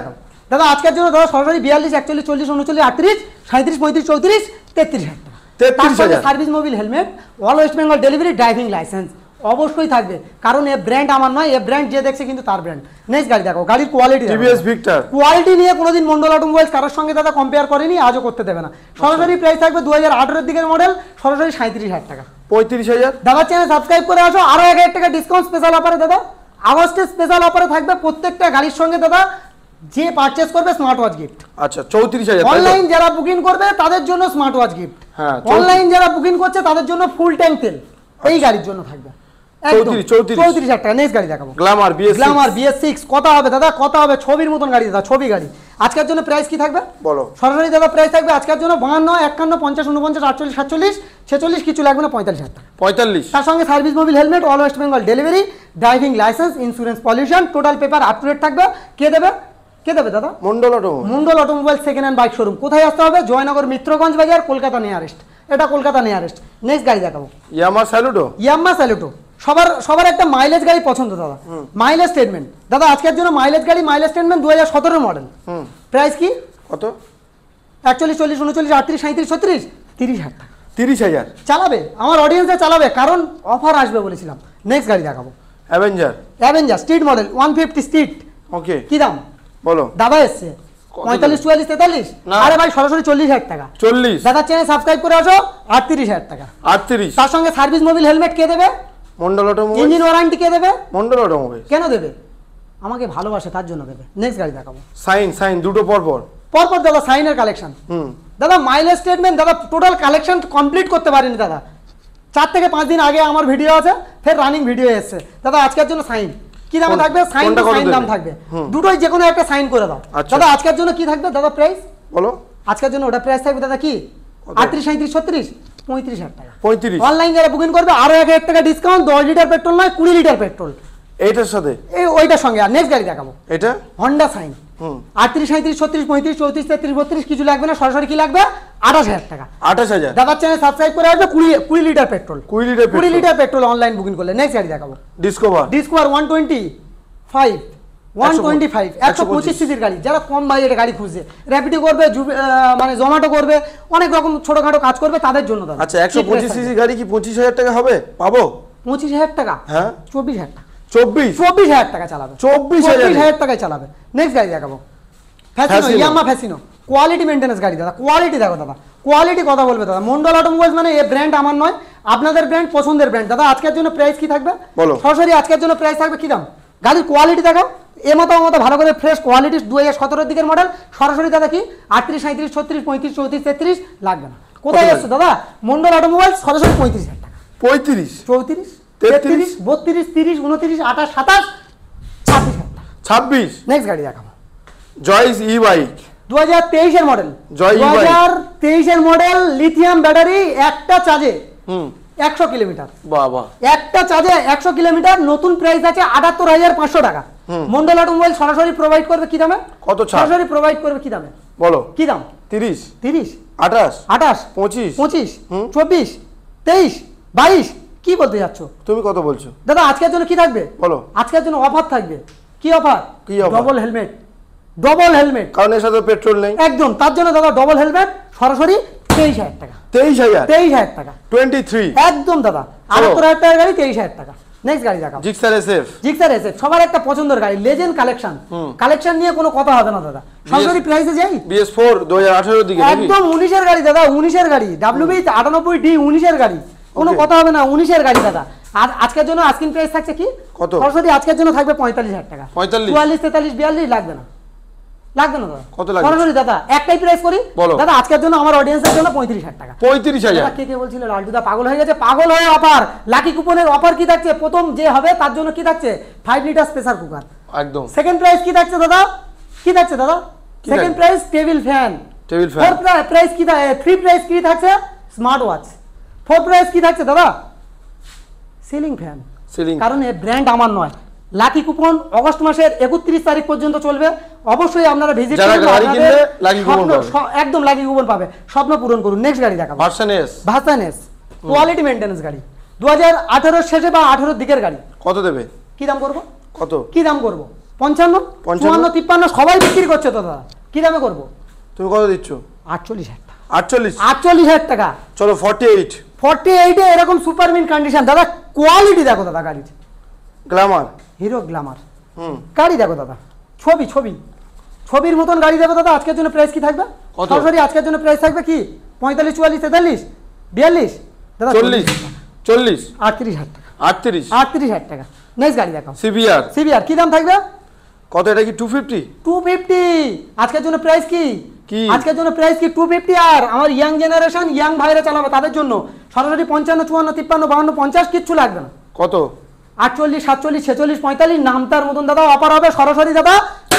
দাদা আজকের জন্য দাদা সরাসরি 42, 41, 40, 39, 38, 37, 35, 34, 33,000 টাকা। 33,000। Service Mobil helmet, all West Bengal delivery, driving licence অবশ্যই থাকবে। কারণ এ ব্র্যান্ড আমার নয়, এ ব্র্যান্ড যে দেখছে কিন্তু তার ব্র্যান্ড। নেক্সট গাড়ি দেখো, গাড়ির কোয়ালিটি। TVS Victor. কোয়ালিটি নিয়ে কোনোদিন মন্ডল অটোমোবাইলস কারোর সঙ্গে দাদা কম্পেয়ার করেনি, আজও করতে দেবে না। সরাসরি প্রাইস থাকবে 2018 এর দিকের মডেল, সরাসরি 37,000 টাকা। 35,000। দাদা চ্যানেল সাবস্ক্রাইব করে আসো, আরো 1,000 টাকা ডিসকাউন্ট স্পেশাল অফারে দাদা। আগস্টের স্পেশাল অফারে থাকবে প্রত্যেকটা গাড়ির সঙ্গে দাদা যে পারচেজ করবে স্মার্ট ওয়াচ গিফট। আচ্ছা 34,000। অনলাইন যারা বুকিং করবে তাদের জন্য স্মার্ট ওয়াচ গিফট। হ্যাঁ, অনলাইন যারা বুকিং করছে তাদের জন্য ফুল ট্যাঙ্ক তেল এই গাড়ির জন্য থাকবে। 34,000 টাকা। নেক্সট গাড়ি দেখাবো, গ্ল্যামার BS6। কথা হবে দাদা, কথা হবে। ছবির মতন গাড়ি দাদা, ছবি গাড়ি। আজকের জন্য প্রাইস কি থাকবে বলো? সরাসরি দাদা প্রাইস থাকবে আজকের জন্য 52, 51, 50, 49, 48, 47, 46, কিছু লাগবে না, 45,000 টাকা। 45। তার সঙ্গে service Mobil helmet, all West Bengal delivery, driving licence, insurance pollution, total paper up to date থাকবে। কে দেবে? কে দেবে দাদা? Mondal automobile. Mondal automobile second hand bike showroom. কোথায় আসতে হবে? জয়নগর মিত্রগঞ্জ বাজার, কলকাতা নিয়ারেস্ট। এটা কলকাতা নিয়ারেস্ট। নেক্সট গাড়ি দেখাবো ইয়ামাহা স্যালুটো। Yamaha Saluto. সবার একটা মাইলেজ গাড়ি পছন্দ দাদা। মাইলেজ স্টেটমেন্ট দাদা, আজকের জন্য মাইলেজ গাড়ি, মাইলেজ স্টেটমেন্ট 2017 মডেল। প্রাইস কি? কত? 41, 40, 39, 38, 37, 36, 30,000 টাকা। 30,000 চালাবে, আমার অডিয়েন্সে চালাবে, কারণ অফার আসবে বলেছিলাম। নেক্সট গাড়ি দেখাবো অ্যাভেঞ্জার স্ট্রিট মডেল 150 স্ট্রিট। ওকে, কি দাম বলো? দাদা এসছে 45, 44, 43। আরে ভাই সরাসরি 40,000 টাকা। 40। দাদা চ্যানেল সাবস্ক্রাইব করে আসো, 38,000 টাকা। 38। তার সঙ্গে সার্ভিস মোবিল হেলমেট কে দেবে? মন্ডল অটোমোবাইল। ইঞ্জিন ওয়ারেন্টি কে দেবে? মন্ডল অটোমোবাইল। কেন দেবে? আমাকে ভালোবাসে তার জন্য দেবে। নেক্সট গাড়ি দেখাবো সাইন দুটো পরপর দাদা সাইনের কালেকশন। দাদা মাইলেজ স্টেটমেন্ট দাদা, টোটাল কালেকশন কমপ্লিট করতে পারিনি দাদা। 4 থেকে 5 দিন আগে আমার ভিডিও আছে, ফের রানিং ভিডিও এসছে দাদা। আজকের জন্য সাইন কি দামে থাকবে? সাইন দাম থাকবে দুটোই, যে কোনো একটা সাইন করে দাও দাদা। আজকের জন্য কি থাকবে দাদা প্রাইস বলো? আজকের জন্য ওটা প্রাইস থাকবে দাদা কি? 38, 37, 36, 35,000 টাকা। 35। অনলাইন যারা বুকিং করবে আরো 1,000 টাকা ডিসকাউন্ট। 10 লিটার পেট্রোল নয়, 20 লিটার পেট্রোল এইটার সাথে, ওইটার সঙ্গে। আর নেক্সট গাড়ি দেখাবো এটা হন্ডা সাইন। 38, 37, 36, 35, 34, 33, 32 কিছু লাগবে না, সরাসরি কি লাগবে? 28,000 টাকা। 28,000। দাদার চ্যানেল সাবস্ক্রাইব করে আসবে। 20 litre petrol. 20 litre petrol online booking করলে। নেক্সট গাড়ি দেখাবো ডিসকভার 125 125 সিসির গাড়ি। যারা কম বাজেটের গাড়ি খুঁজছে, র্যাপিডো করবে, মানে জোম্যাটো করবে, অনেক রকম ছোটখাটো কাজ করবে, তাদের জন্য দাদা। আচ্ছা, 125 সিসি গাড়ি কি 25,000 টাকা হবে? পাবো 25,000 টাকা? হ্যাঁ, 24,000 টাকা। 24,000 টাকা চালাবে। 24,000 টাকায় চালাবে। নেক্সট গাড়ি দেখাবো Fascino, Yamaha Fascino. Quality maintenance গাড়ি দাদা। কোয়ালিটি দেখো দাদা, কোয়ালিটি কথা বলবে দাদা। মন্ডল অটোমোবাইলস মানে এই ব্র্যান্ড আমার নয়, আপনাদের ব্র্যান্ড, পছন্দের ব্র্যান্ড দাদা। আজকের জন্য প্রাইস কি থাকবে বলো? সরাসরি আজকের জন্য প্রাইস থাকবে কি দাম? গাড়ির কোয়ালিটি দেখো, মতো ভালো করে ফ্রেশ কোয়ালিটি, 2017 দিকের মডেল। সরাসরি দাদা কি 38, 37, 36, 35, 34, 33 লাগবে না। কোথায় এসছো দাদা? মন্ডল অটোমোবাইল। সরাসরি 35,000 টাকা। 35, 34, 33, 32, 30, 29, 28, 27, 26। নেক্সট গাড়ি দেখাবো জয়েস ই বাইক 2023 এর মডেল। 2023 এর মডেল, লিথিয়াম ব্যাটারি, একটা চার্জে 100 কিলোমিটার। বাবা, একটা চার্জে 100 কিলোমিটার। নতুন প্রাইস আছে 78,500 টাকা। মন্ডল অটোমোবাইল সরাসরি প্রোভাইড করবে কি দামে? কত ছাড়? সরাসরি প্রোভাইড করবে কি দামে বলো? কি দাম? 30, 30, 28, 25, 25, 24, 23, 22। কি বলতে যাচ্ছ তুমি? কত বলছো দাদা? আজকের জন্য কি থাকবে বলো? আজকের জন্য অফার থাকবে। কি offer? Double helmet. Double helmet, কারণ এর সাথে পেট্রোল নেই একদম। তার জন্য দাদা ডবল হেলমেট সরাসরি 23,000 টাকা। 23,000 টাকা। 23 একদম দাদা। 78,000 টাকার গাড়ি, 23,000 টাকা। নেক্সট গাড়ি দেখাবো জিক্সার এসএফ। সবার একটা পছন্দের গাড়ি, লেজেন্ড কালেকশন। কালেকশন নিয়ে কোনো কথা হবে না দাদা। সরাসরি প্রাইসে যাই। BS4 2018 দিকে একদম 19 এর গাড়ি দাদা। 19 এর গাড়ি, WB 98D 19 এর গাড়ি, কোনো কথা হবে না। 19 এর গাড়ি দাদা। আর আজকের জন্য আস্কিং প্রাইস থাকছে কি? কত? সরাসরি আজকের জন্য থাকবে 45,000 টাকা। 44, 43, 42 লাগবে না। লাগবে না দাদা। কত লাগবে? সরাসরি দাদা একটাই প্রাইস করি দাদা। আজকের জন্য আমার অডিয়েন্সের জন্য 35,000 টাকা। 35,000। কে বলছিল লালটু দা পাগল হয়ে গেছে? পাগল হয়ে অফার। লাকি কুপনের অফার কি থাকছে? প্রথম যে হবে তার জন্য কি থাকছে? 5 লিটার প্রেসার কুকার একদম। সেকেন্ড প্রাইস কি থাকছে দাদা? কি থাকছে দাদা? Second prize table fan. Fourth price কি থাকছে? 3 প্রাইস কি থাকছে? Smart watch. 4 প্রাইস কি থাকছে দাদা? Ceiling fan. কারণ এই ব্র্যান্ড আমার নয়। লাকি কুপন অগস্ট মাসের 31 তারিখ পর্যন্ত চলবে। অবশ্যই আপনারা ভিজিট করুন, একদম লাকি কুপন পাবে। স্বপ্ন পূরণ করুন। নেক্সট গাড়ি দেখাবো ভার্সন এস কোয়ালিটি মেইনটেনেন্স গাড়ি। 2018 শেষে বা 18 দিকের গাড়ি। কত দেবে? কি দাম করব? কত? কি দাম করব? 55, 54, 53 সবাই বিক্রি করছে তো দাদা। কি দামে করব? তুমি কত দিচ্ছ? 48,000 টাকা। 48,000 টাকা। চলো 48 এ এরকম সুপার মিন কন্ডিশন দাদা। কোয়ালিটি দেখো দাদা গাড়ির। গ্ল্যামার, হিরো গ্ল্যামার গাড়ি দেখো দাদা। ছবির মতন গাড়ি দেবো দাদা। আজকের জন্য প্রাইস কি থাকবে? সরাসরি আজকের জন্য প্রাইস থাকবে কি? 45, 44, 43, 42 দাদা। 40, 38,000 টাকা। 38,000 টাকা। নেক্সট গাড়ি দেখাও সিবিআর। কি দাম থাকবে? কত? এটা কি 250? আজকের জন্য প্রাইস কি? আজকের জন্য প্রাইস কি? 250। আর আমার ইয়াং জেনারেশন, ইয়াং ভাইরা চালাবে তাদের জন্য সরাসরি 55, 54, 53, 52, 50 কিচ্ছু লাগবে না। কত? 48, 47, 46, 45 নামতার মতন দাদা অফার হবে। সরাসরি দাদা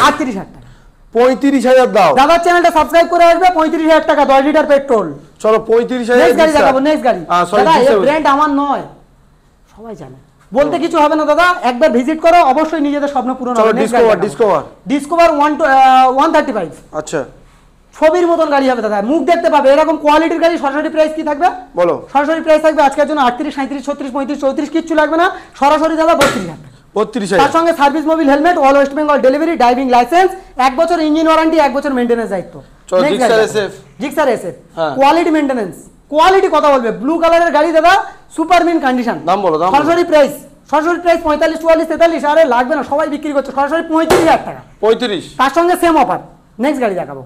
38,000 টাকা। 35,000 দাও দাদা। চ্যানেলটা সাবস্ক্রাইব করে আসবে। 35,000 টাকা, 10 লিটার পেট্রোল। চলো 35,000। নেক্সট গাড়ি দেখাবো। নেক্সট গাড়ি দাদা। এই ব্র্যান্ড আমার নয়, সবাই জানে। বলতে কিছু হবে না দাদা, একবার ভিজিট করো, অবশ্যই নিজেদের স্বপ্ন পূরণ হবে। ডিসকভার 135। আচ্ছা, ছবির মতন গাড়ি হবে দাদা, মুখ দেখতে পাবে এরকম কোয়ালিটির গাড়ি। সরাসরি প্রাইস কি থাকবে বলো? সরাসরি প্রাইস থাকবে আজকের জন্য 38, 37, 36, 35, 34 কিচ্ছু লাগবে না, সরাসরি দাদা 32,000। তার সঙ্গে service Mobil, helmet, all West Bengal delivery, driving licence, 1 বছর ইঞ্জিন ওয়ারেন্টি, 1 বছর মেইনটেনেন্স দায়িত্ব। Gixxer SF quality maintenance, quality কথা বলবে। ব্লু কালারের গাড়ি দাদা, সুপার মিন কন্ডিশন। দাম বলো? সরাসরি প্রাইস 45, 44, 43, আরে লাগবে না, সবাই বিক্রি করছে। সরাসরি 35,000 টাকা। 35। তার সঙ্গে সেম অফার। নেক্সট গাড়ি দেখাবো,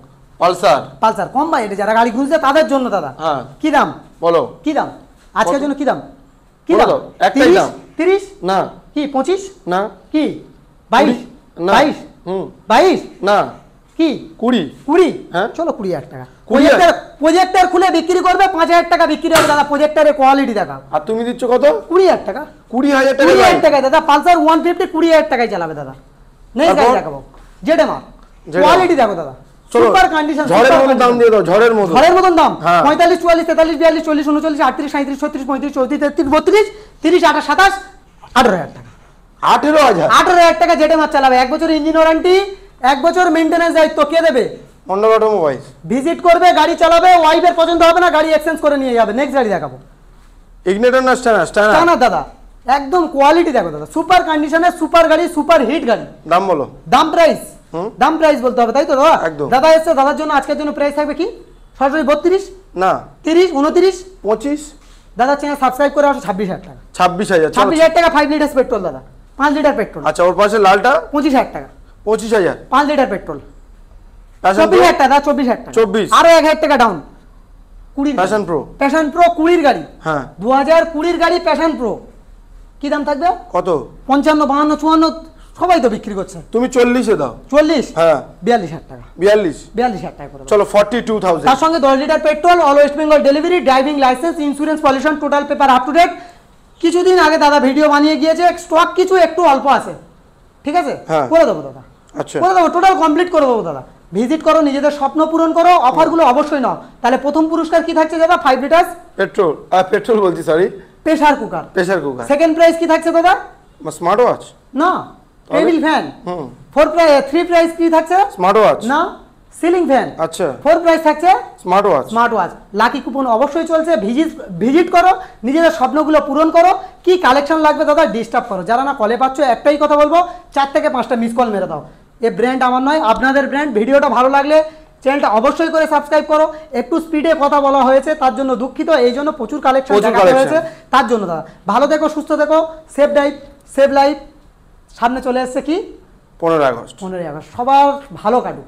পালসার কম বাজেটে যারা গাড়ি খুঁজছে তাদের জন্য দাদা। কি দাম বলো? কি দাম আজকের জন্য? কি দাম? কি দাম? একটাই দাম। 30 না কি 25 না কি 22 না 22 22 না কি 20 হ্যাঁ চলো 20,000 টাকা। 20,000 প্রজেক্টর খুলে বিক্রি করবে 5,000 টাকা বিক্রি হবে দাদা। প্রজেক্টরের কোয়ালিটি দেখা। আর তুমি দিচ্ছ কত? 20,000 টাকা। 20,000 টাকা? 20,000 টাকায় দাদা পালসার 150 20,000 টাকায় চালাবে দাদা। নেক্সট গাড়ি দেখাবো, জেডএমআর। কোয়ালিটি দেখো দাদা, সুপার কন্ডিশন। ঝড়ের মতো দাম দিয়ে দাও, ঝড়ের মতন দাম। 45, 44, 43, 42, 40, 39, 38, 37, 36, 35, 34, 33, 32, 30, 28, 27, 18,000 টাকা। 18,000 টাকা জেডএমআর চালাবে। 1 বছর ইঞ্জিন ওয়ারেন্টি, 1 বছর মেইনটেনেন্স দায়িত্ব। কে দেবে? মন্ডল অটোমোবাইলস। ভিজিট করবে, গাড়ি চালাবে, ওয়াইফের পছন্দ হবে না, গাড়ি এক্সচেঞ্জ করে নিয়ে যাবে। নেক্সট গাড়ি দেখাবো, ইগনিটর না স্ট্যানার দাদা। একদম কোয়ালিটি দেখো দাদা, সুপার কন্ডিশনের সুপার গাড়ি, সুপার হিট গাড়ি। দাম বলো? দাম প্রাইস বলতে হবে তাই তো দাদা? দাদা এসছে, দাদার জন্য আজকের জন্য প্রাইস থাকবে কি সরাসরি 32 না 30 29 25। দাদা চ্যানেল সাবস্ক্রাইব করে আসো 26,000 টাকা। 26,000 টাকা 5 লিটার পেট্রোল দাদা, 5 লিটার পেট্রোল। আচ্ছা, ওর পাশে লালটা 25,000 টাকা। 25,000 5 লিটার পেট্রোল। 24,000 টাকা, 24,000 টাকা। 24 আরো 1,000 টাকা ডাউন। 20 প্যাশন প্রো 20 গাড়ি। হ্যাঁ 2020 গাড়ি প্যাশন প্রো। কি দাম থাকবে? কত? 55, 52, 54 সবাই তো বিক্রি করছে। তুমি 40 এ দাও। 40? হ্যাঁ 42,000 টাকা। 42,000 টাকা করে। চলো 42,000। তার সঙ্গে 10 litre petrol, all West Bengal delivery, driving licence, insurance, pollution, total paper up to date. কিছুদিন আগে দাদা ভিডিও বানিয়ে গিয়েছে, স্টক কিছু একটু অল্প আছে, ঠিক আছে? করে দেবো দাদা। আচ্ছা, করে দেবো, টোটাল কমপ্লিট করে দেবো দাদা। ভিজিট করো, নিজেদের স্বপ্ন পূরণ করো, অফারগুলো অবশ্যই নাও। তাহলে প্রথম পুরস্কার কি থাকছে দাদা? 5 লিটার পেট্রোল বলছি, sorry, pressure cooker. Second prize কি থাকছে দাদা? স্মার্ট ওয়াচ না, টেবিল ফ্যান। 3 প্রাইস কি থাকছে? স্মার্ট ওয়াচ না, সিলিং ফ্যান। আচ্ছা, 4 প্রাইস থাকছে স্মার্ট ওয়াচ। লাকি কুপন অবশ্যই চলছে। ভিজিট করো, নিজেদের স্বপ্নগুলো পূরণ করো। কি কালেকশন লাগবে দাদা ডিস্টার্ব করো। যারা না কলে পাচ্ছ, একটাই কথা বলবো, 4 থেকে 5টা মিস কল মেরে দাও। এই ব্র্যান্ড আমার নয়, আপনাদের ব্র্যান্ড। ভিডিওটা ভালো লাগলে চ্যানেলটা অবশ্যই করে সাবস্ক্রাইব করো। একটু স্পিডে কথা বলা হয়েছে, তার জন্য দুঃখিত। এই জন্য প্রচুর কালেকশন দেখাতে হয়েছে, তার জন্য দাদা। ভালো থেকো, সুস্থ থেকো, সেভ লাইফ। সামনে চলে এসছে কি 15 আগস্ট। সবার ভালো কাটুক।